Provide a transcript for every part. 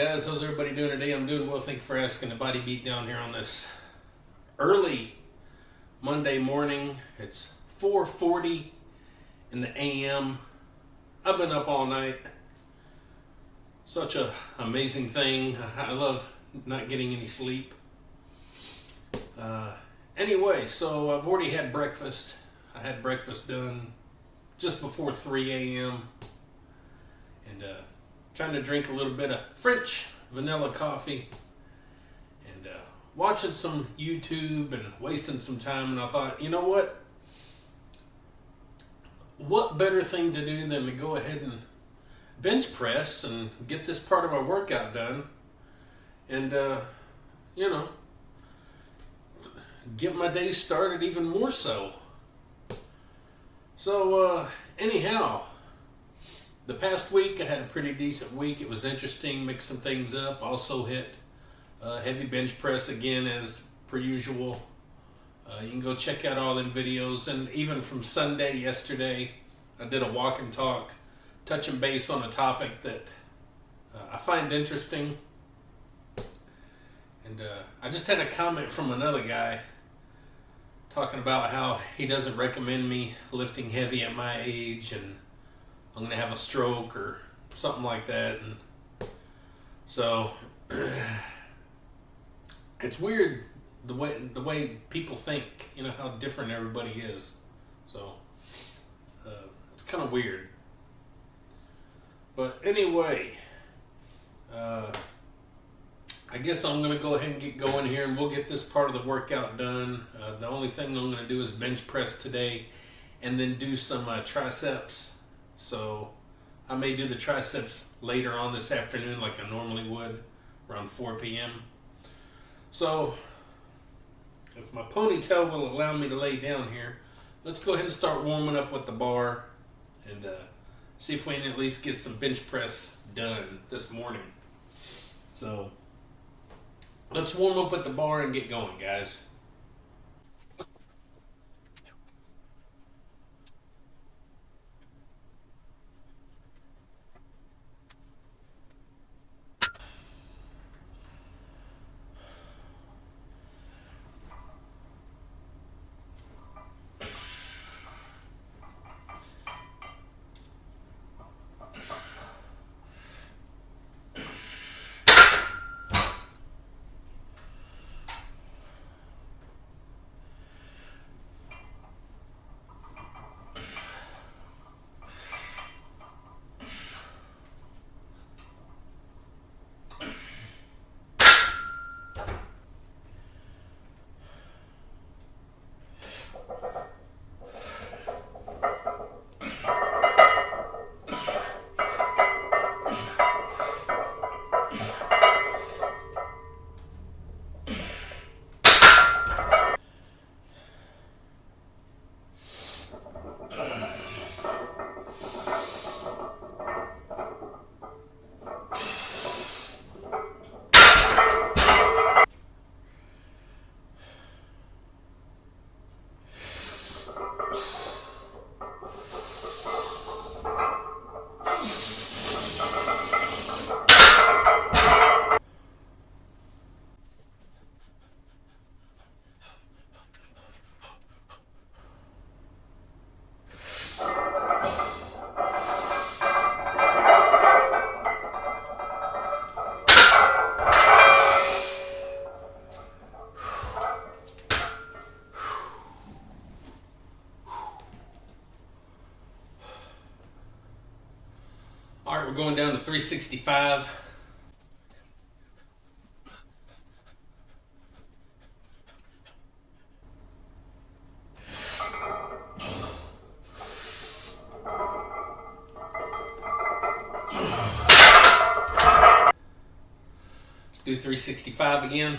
guys? How's everybody doing today? I'm doing well, thank you for asking. The Body Beat down here on this early Monday morning. It's 4:40 in the AM. I've been up all night. Such a amazing thing. I love not getting any sleep. Anyway, so I've already had breakfast. I had breakfast done just before 3 a.m. and trying to drink a little bit of French vanilla coffee and watching some YouTube and wasting some time. And I thought, you know what better thing to do than to go ahead and bench press and get this part of our workout done and get my day started even more so. So anyhow, the past week I had a pretty decent week. It was interesting, mixed some things up. Also hit heavy bench press again as per usual. You can go check out all them videos. And even from Sunday, yesterday, I did a walk and talk, touching base on a topic that I find interesting. And I just had a comment from another guy talking about how he doesn't recommend me lifting heavy at my age and I'm going to have a stroke or something like that. And so it's weird the way people think, how different everybody is. So it's kind of weird. But anyway, I guess I'm going to go ahead and get going here and we'll get this part of the workout done. The only thing I'm going to do is bench press today and then do some triceps. So I may do the triceps later on this afternoon like I normally would, around 4 p.m. So if my ponytail will allow me to lay down here, let's go ahead and start warming up with the bar and see if we can at least get some bench press done this morning. So let's warm up with the bar and get going, guys. All right, we're going down to 365. Let's do 365 again.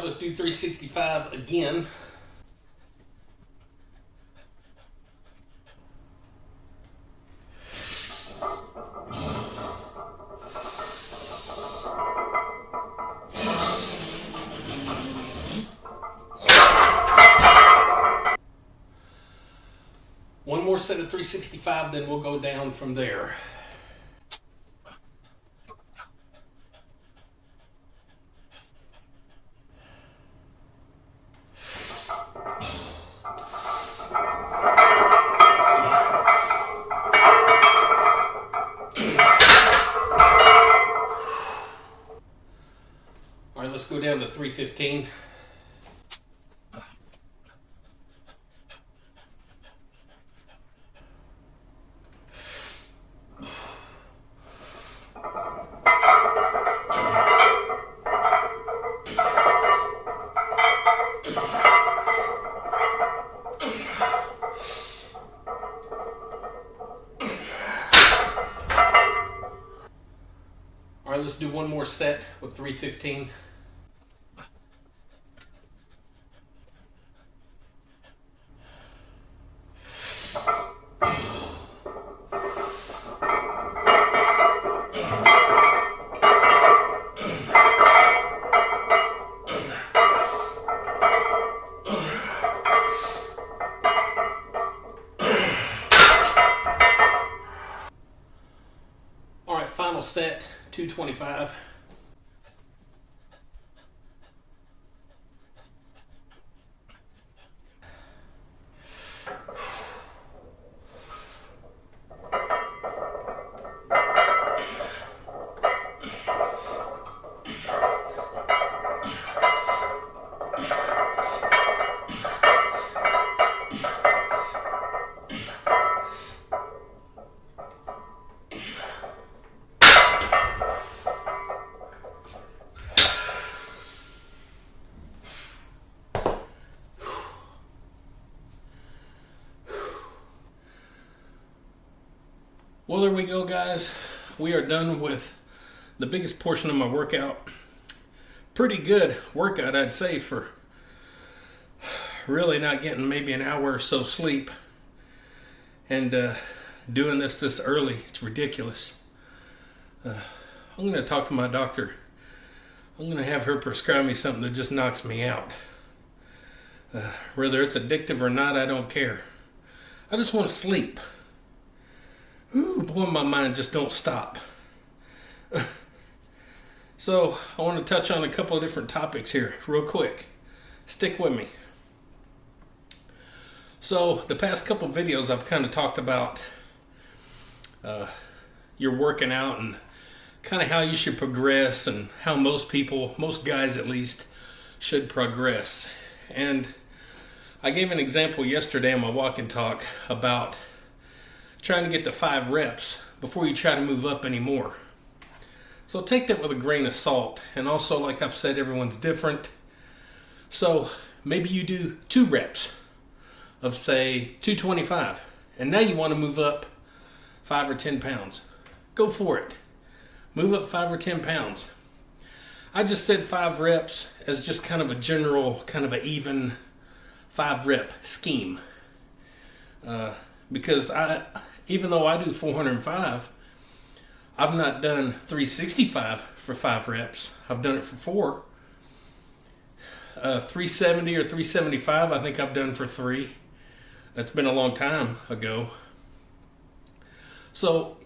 Let's do 365 again. set of 365, then we'll go down from there. All right, let's go down to 315. All right, let's do one more set with 315. All right, final set, 225. Well, there we go, guys. We are done with the biggest portion of my workout. Pretty good workout, I'd say, for really not getting maybe an hour or so sleep and doing this early. It's ridiculous. I'm going to talk to my doctor. I'm going to have her prescribe me something that just knocks me out. Whether it's addictive or not, I don't care. I just want to sleep. Ooh, boy, my mind just don't stop. So, I want to touch on a couple of different topics here real quick. Stick with me. So, the past couple of videos I've kind of talked about your working out and kind of how you should progress and how most people, most guys at least, should progress. And I gave an example yesterday on my walk and talk about trying to get to 5 reps before you try to move up anymore. So take that with a grain of salt. And also, like I've said, everyone's different. So maybe you do 2 reps of, say, 225. And now you want to move up 5 or 10 pounds. Go for it. Move up 5 or 10 pounds. I just said 5 reps as just kind of a general, kind of an even 5 rep scheme. Because even though I do 405, I've not done 365 for 5 reps. I've done it for 4. 370 or 375, I think I've done for 3. That's been a long time ago. So,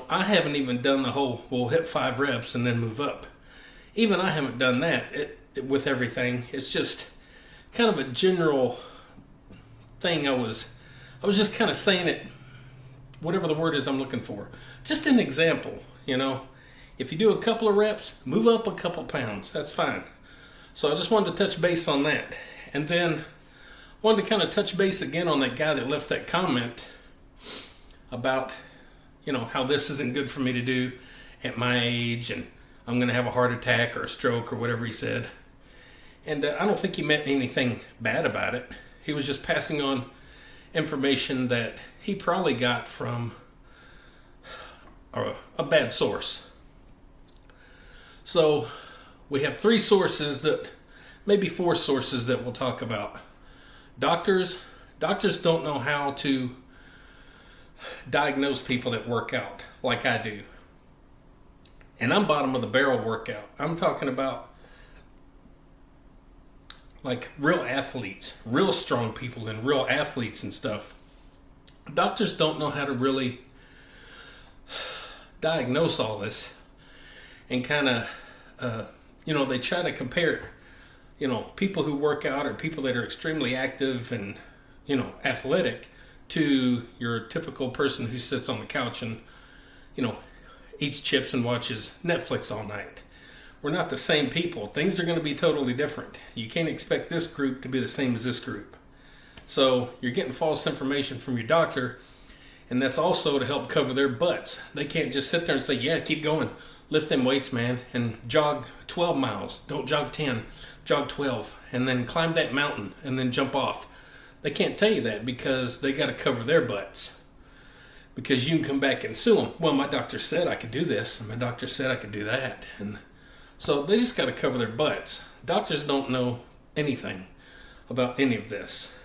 I haven't even done the whole, we'll hit 5 reps and then move up. Even I haven't done that with everything. It's just kind of a general thing. I was just kind of saying it, whatever the word is I'm looking for. Just an example, If you do a couple of reps, move up a couple pounds. That's fine. So I just wanted to touch base on that. And then wanted to kind of touch base again on that guy that left that comment about, how this isn't good for me to do at my age and I'm going to have a heart attack or a stroke or whatever he said. And I don't think he meant anything bad about it. He was just passing on information that he probably got from a bad source. So we have 3 sources maybe 4 sources that we'll talk about. Doctors don't know how to diagnose people that work out like I do. And I'm bottom of the barrel workout. I'm talking about like real athletes, real strong people and real athletes and stuff doctors don't know how to really diagnose all this, and kind of, they try to compare, people who work out or people that are extremely active and, athletic to your typical person who sits on the couch and, eats chips and watches Netflix all night. We're not the same people. Things are going to be totally different. You can't expect this group to be the same as this group. So you're getting false information from your doctor, and that's also to help cover their butts. They can't just sit there and say, yeah, keep going. Lift them weights, man, and jog 12 miles. Don't jog 10, jog 12, and then climb that mountain and then jump off. They can't tell you that because they got to cover their butts. Because you can come back and sue them. Well, my doctor said I could do this, and my doctor said I could do that. And so they just got to cover their butts. Doctors don't know anything about any of this.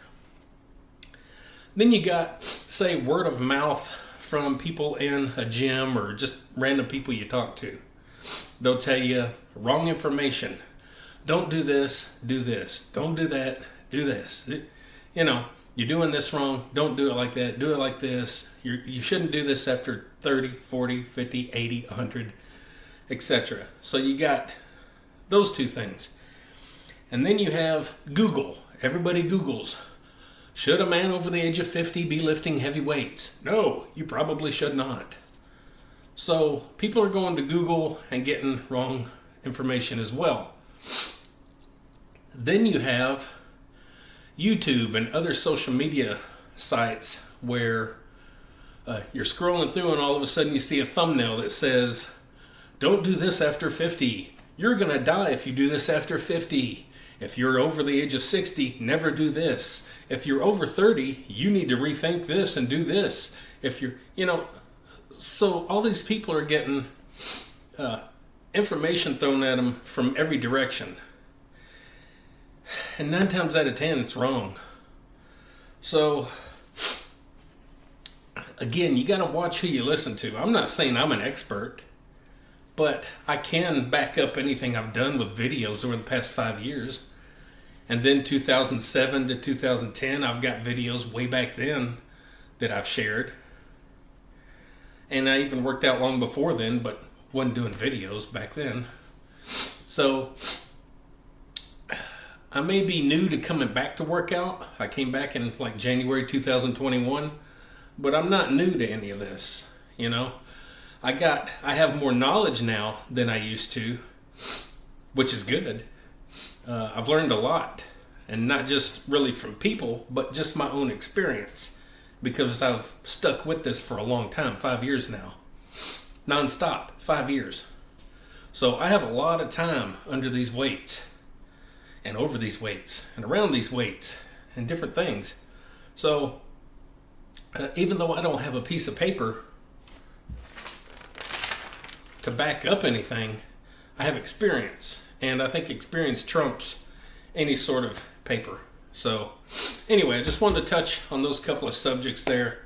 Then you got, say, word of mouth from people in a gym or just random people you talk to. They'll tell you wrong information. Don't do this, do this. Don't do that, do this. You're doing this wrong. Don't do it like that. Do it like this. You shouldn't do this after 30, 40, 50, 80, 100, etc. So you got those two things. And then you have Google. Everybody Googles. Should a man over the age of 50 be lifting heavy weights? No, you probably should not. So people are going to Google and getting wrong information as well. Then you have YouTube and other social media sites where you're scrolling through and all of a sudden you see a thumbnail that says, don't do this after 50. You're going to die if you do this after 50. If you're over the age of 60, never do this. If you're over 30, you need to rethink this and do this. If you're, so all these people are getting information thrown at them from every direction. And 9 times out of 10, it's wrong. So, again, you got to watch who you listen to. I'm not saying I'm an expert, but I can back up anything I've done with videos over the past 5 years. And then 2007 to 2010, I've got videos way back then that I've shared. And I even worked out long before then, but wasn't doing videos back then. So I may be new to coming back to work out. I came back in like January 2021, but I'm not new to any of this. I have more knowledge now than I used to, which is good. I've learned a lot, and not just really from people, but just my own experience, because I've stuck with this for a long time, 5 years now, non-stop, 5 years. So I have a lot of time under these weights, and over these weights, and around these weights, and different things. So even though I don't have a piece of paper to back up anything, I have experience. And I think experience trumps any sort of paper. So anyway, I just wanted to touch on those couple of subjects there.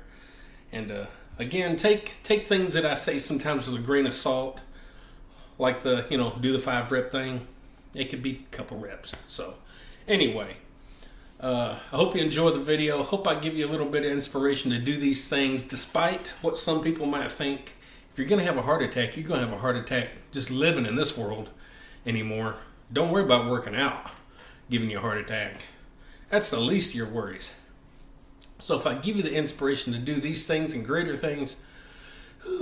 And again, take things that I say sometimes with a grain of salt. Like the, do the 5 rep thing. It could be a couple reps. So anyway, I hope you enjoy the video. Hope I give you a little bit of inspiration to do these things despite what some people might think. If you're going to have a heart attack, you're going to have a heart attack just living in this world anymore. Don't worry about working out giving you a heart attack. That's the least of your worries. So if I give you the inspiration to do these things and greater things,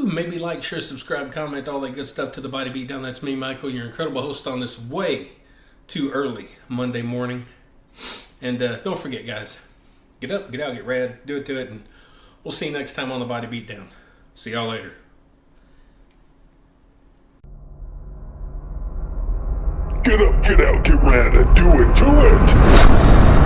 maybe like, share, subscribe, comment, all that good stuff to the Body Beatdown. That's me, Michael, your incredible host on this way too early Monday morning. And don't forget, guys, get up, get out, get rad, do it to it, and we'll see you next time on the Body Beatdown. See y'all later. Get up, get out, get rad, and do it to it!